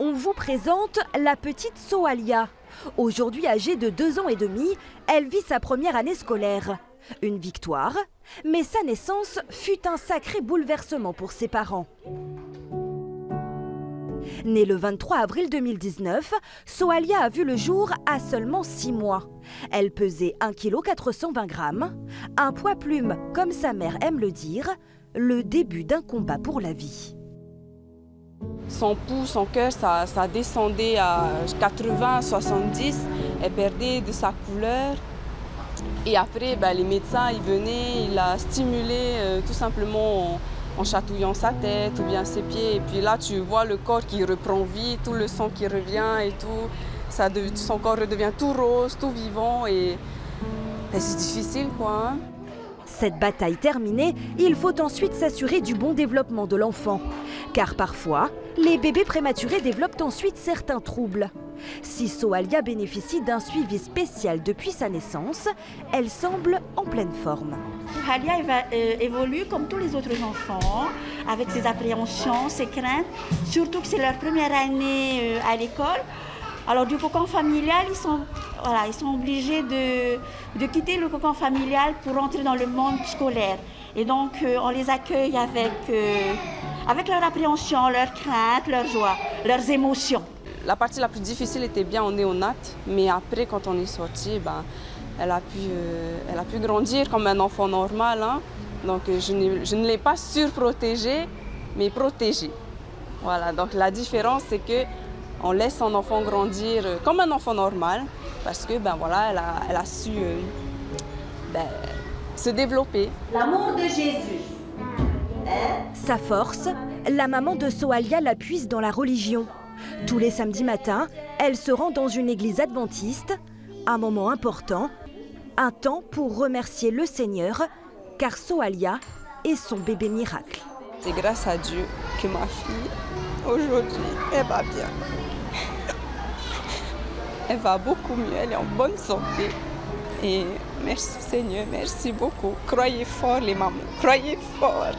On vous présente la petite Sohalia. Aujourd'hui âgée de 2 ans et demi, elle vit sa première année scolaire. Une victoire, mais sa naissance fut un sacré bouleversement pour ses parents. Née le 23 avril 2019, Sohalia a vu le jour à seulement 6 mois. Elle pesait 1,420 kg, un poids plume comme sa mère aime le dire, le début d'un combat pour la vie. Son pouls, son cœur, ça descendait à 80, 70. Elle perdait de sa couleur. Et après, les médecins ils venaient, ils la stimulaient tout simplement en chatouillant sa tête ou bien ses pieds. Et puis là, tu vois le corps qui reprend vie, tout le sang qui revient et tout. Son corps redevient tout rose, tout vivant. Et c'est difficile, quoi. Hein. Cette bataille terminée, il faut ensuite s'assurer du bon développement de l'enfant. Car parfois, les bébés prématurés développent ensuite certains troubles. Si Sohalia bénéficie d'un suivi spécial depuis sa naissance, elle semble en pleine forme. Sohalia évolue comme tous les autres enfants, avec ses appréhensions, ses craintes, surtout que c'est leur première année à l'école. Alors du cocon familial, ils sont obligés de quitter le cocon familial pour entrer dans le monde scolaire. Et donc on les accueille avec leur appréhension, leurs craintes, leurs joies, leurs émotions. La partie la plus difficile était bien en néonate, mais après quand on est sorti, elle a pu grandir comme un enfant normal. Hein. Donc je ne l'ai pas surprotégée, mais protégée. Voilà, donc la différence c'est que on laisse son enfant grandir comme un enfant normal parce que elle a su se développer. L'amour de Jésus. Sa force, la maman de Sohalia la puise dans la religion. Tous les samedis matins, elle se rend dans une église adventiste, un moment important, un temps pour remercier le Seigneur, car Sohalia est son bébé miracle. C'est grâce à Dieu que ma fille, aujourd'hui, elle va bien. Elle va beaucoup mieux, elle est en bonne santé. Et merci Seigneur, merci beaucoup. Croyez fort les mamans, croyez fort.